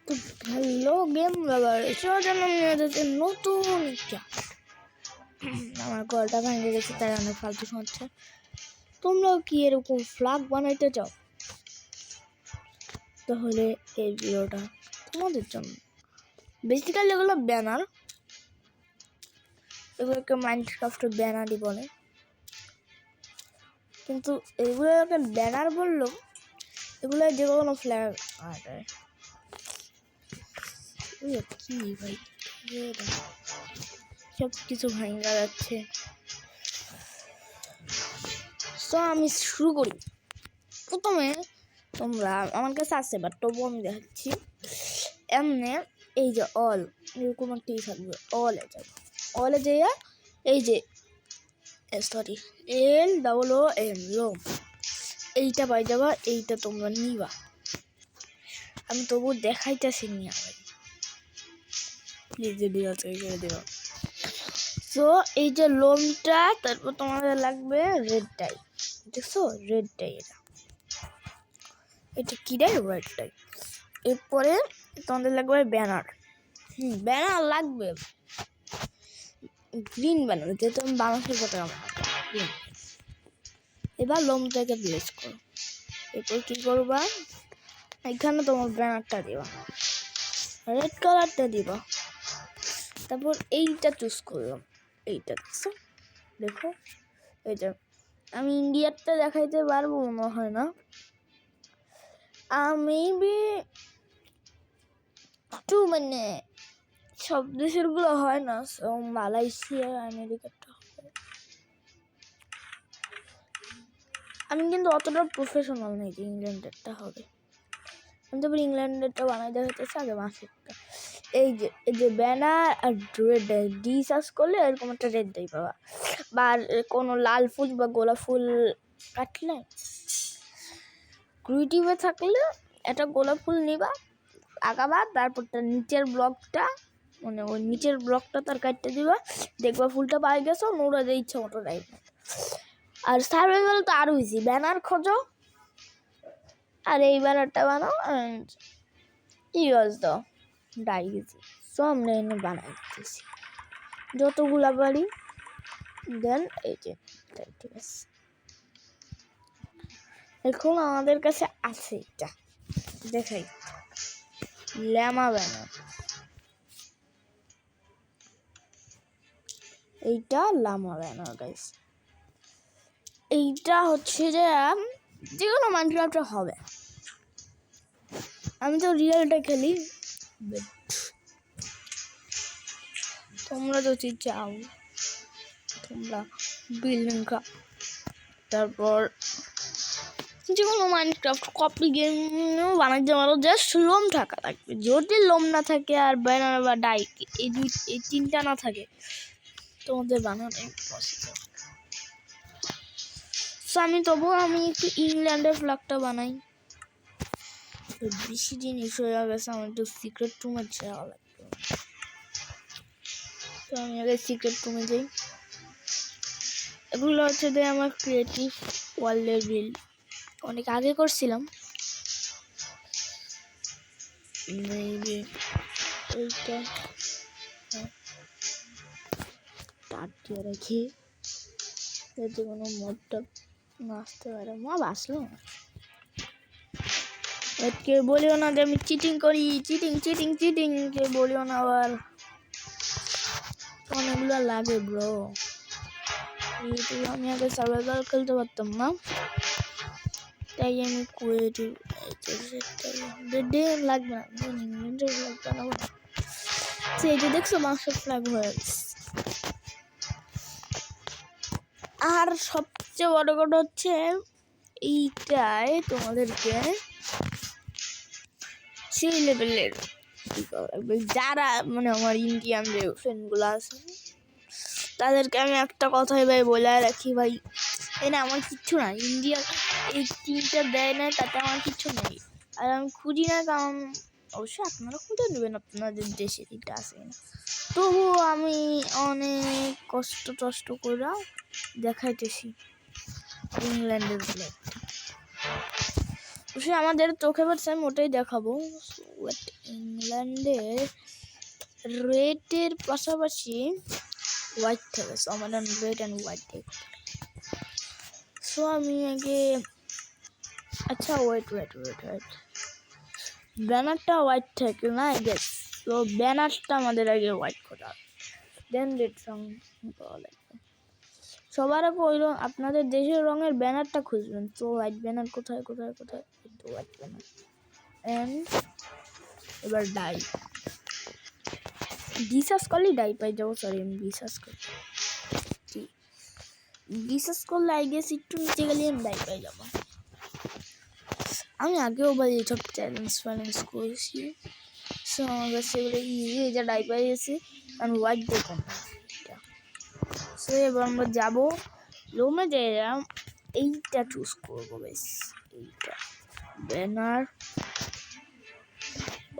তো hello game লাভার, নতুন একটা আমার গলাটা ভেঙে গেছে, তাই অনেক ফালতু শোনাচ্ছে। তোমরাও কি এরকম ফ্ল্যাগ বানাইতে চাও? তাহলে এই ভিডিওটা তোমাদের জন্য। বেসিক্যালি এগুলো ব্যানার, এগুলোকে মাইনক্রাফটের ব্যানারই বলে, কিন্তু এগুলোকে ব্যানার বললো, এগুলো যে কোনো ফ্ল্যাগ আর্ট। কি ভাই, সব কিছু ভাঙা যাচ্ছে। তো আমি শুরু করি। প্রথমে তোমরা আমার কাছে আছে, বাট তবু আমি দেখাচ্ছি। এমনি এই যে অল এরকম একটা থাকবে, অলে যাবে, অলে যাইয়া এই যে সরি LOOM লোম এইটা পাই যাবা। এইটা তোমরা নিবা, আমি তবু দেখাইতেছি নিয়ে দেবা। তো এই যে লোমটা, তারপর তোমাদের লাগবে রেড ডাই। দেখছো রেড ডাই, এটা কি ডাই? Red die. এরপরে তোমাদের লাগবে ব্যানার। ব্যানার লাগবে গ্রিন ব্যানার, যেহেতু আমি বাংলাদেশের কথা গ্রিন। এবার লোমটাকে প্লেস করো। এরপর কি করবা, এখানে তোমার ব্যানারটা দিবা, রেড কালারটা দিবা। তারপর এইটা চুজ করলাম, এইটা দেখছো, দেখো এইটা। আমি ইন্ডিয়ারটা দেখাইতে পারবো মনে হয় না, মেবি একটু মানে সব দেশের গুলো হয় না, মালয়েশিয়া আমেরিকাটা হবে। আমি কিন্তু অতটা প্রফেশনাল নেই যে ইংল্যান্ডেরটা হবে, আমি তারপর ইংল্যান্ডেরটা বানাই দেখাইতেছে আগে মাসেরটা। এই যে ব্যানার আর রেড ডি সার্চ করলে এরকম একটা রেড ডাই পাবা, বা কোনো লাল ফুল বা গোলাপ ফুল কাটলে, ক্রিয়েটিভে থাকলে একটা গোলাপ ফুল নিবা, আঁকাবা, তারপর তার নিচের ব্লকটা মানে ওই নিচের ব্লকটা তার কাটতে দিবা, দেখবা ফুলটা পাই গেছো, নোড়া দিয়ে ইচ্ছা মতো ডাই। আর সার্ভাইভাল তো আরও ইজি, ব্যানার খোঁজো আর এই ব্যানারটা বানাও, অ্যান্ড ইউজ দাও, ডাই ইজি। সো আমরা এনে বানাই দিতেছি যতগুলা পারি, দেন এই যে ঠিক আছে। এখন আমাদের কাছে আছে এটা, দেখাই, ল্যামা ব্যানার। এইটা লামা ব্যানার গাইস। এইটা হচ্ছে যে কোনো মাইনক্রাফটে হবে। আমি তো রিয়েলটা খেলি, তোমরা যদি চাও তোমরা বিল্ডিং কা, তারপর যে কোনো মাইনক্রাফট কপি গেমও বানাইতে পারো, জাস্ট লোম থাকা লাগবে। যদি লোম না থাকে আর ব্যানার বা ডাই এই তিনটা না থাকে, তোমাদের বানানো ইম্পসিবল। তবুও আমি একটু ইংল্যান্ডের ফ্ল্যাগটা বানাই, বেশি জিনিস হয়ে গেছে, আমার একটু সিক্রেট রুমে যাওয়া লাগবে। তো আমি আগে সিক্রেট রুমে যাই। এগুলো হচ্ছে আমার ক্রিয়েটিভ ওয়ার্ল্ডের বিল্ড, অনেক আগে করছিলাম। এইটা টাটিয়ে রেখে যাতে কোনো মদটা না আসতে পারে। মব আসলো কে বলিও না যে আমি চিটিং করি, চিটিং কে বলিও না, আবার অনেকগুলো লাগে ব্রো। আমি আগে সার্ভাইভাল খেলতে পারতাম না, তাই আমি ক্রিয়েটিভ লাগবে না, ইংল্যান্ডের ফ্ল্যাগ বানাবো না। সেই যে দেখছো মাংসের ফ্ল্যাগ হয়ে গেছে। আর সবচেয়ে বড় কথা হচ্ছে এইটাই তোমাদেরকে সেই লেভেলের যারা মানে আমার ইন্ডিয়ান যে ফ্রেন্ডগুলো আছে, তাদেরকে আমি একটা কথাই ভাই বলে রাখি, ভাই এই না আমার কিচ্ছু না, ইন্ডিয়ার এই তিনটা দেয় না তাতে আমার কিচ্ছু নেই। আর আমি খুঁজি না, কারণ অবশ্যই আপনারা খুঁজে নেবেন আপনাদের দেশে তিনটা আছে না, তবুও আমি অনেক কষ্ট করে দেখাইতেছি ইংল্যান্ডের ফ্ল্যাগ। অবশ্যই আমাদের চোখে পড়ছে, আমি ওটাই দেখাবো। ইংল্যান্ডের রেডের পাশাপাশি হোয়াইট থাকে, সো আমাদের রেড অ্যান্ড হোয়াইট দেখব। সো আমি আগে আচ্ছা ওয়েট ব্যানারটা হোয়াইট থাকে না আই গেস, তো ব্যানারটা আমাদের আগে হোয়াইট করা, দেন রেড রং পাওয়া লাগবে। সবার আগে ওই রং আপনাদের দেশের রঙের ব্যানারটা খুঁজবেন, তো হোয়াইট ব্যানার কোথায় একটু হোয়াইট ব্যানার অ্যান্ড এবার ডাই বিশ্বাস করলে ডাই পাই যাবো, সরি আমি বিশ্বাস করলে আই গেস একটু নিচে গেলে আমি ডাই পাই যাবো। আমি আগেও বা এইসব চ্যালেঞ্জ করেছি, সো আমার কাছে এগুলো ইজি, এই যে ডাই পাই গেছি কারণ হোয়াইট দেখুন। সো এবার আমরা যাবো লোমে যাইলাম, এইটা চুজ করবো বেশ, এইটা ব্যানার।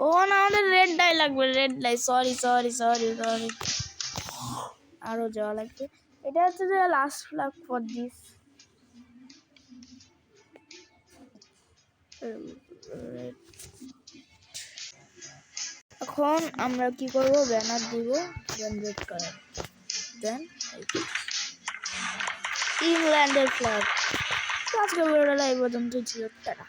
ও না আমাদের রেড ডাই লাগবে, রেড ডাই, সরি আরও যাওয়া লাগবে। এটা হচ্ছে যে লাস্ট ফ্ল্যাগ ফর দিস। এখন আমরা কি করব, ব্যানার দিব, দেন রেড কালার, দেন ইংল্যান্ডের ফ্ল্যাগ। আজকে ভিডিওটা এই পর্যন্ত ছিল, টাটা।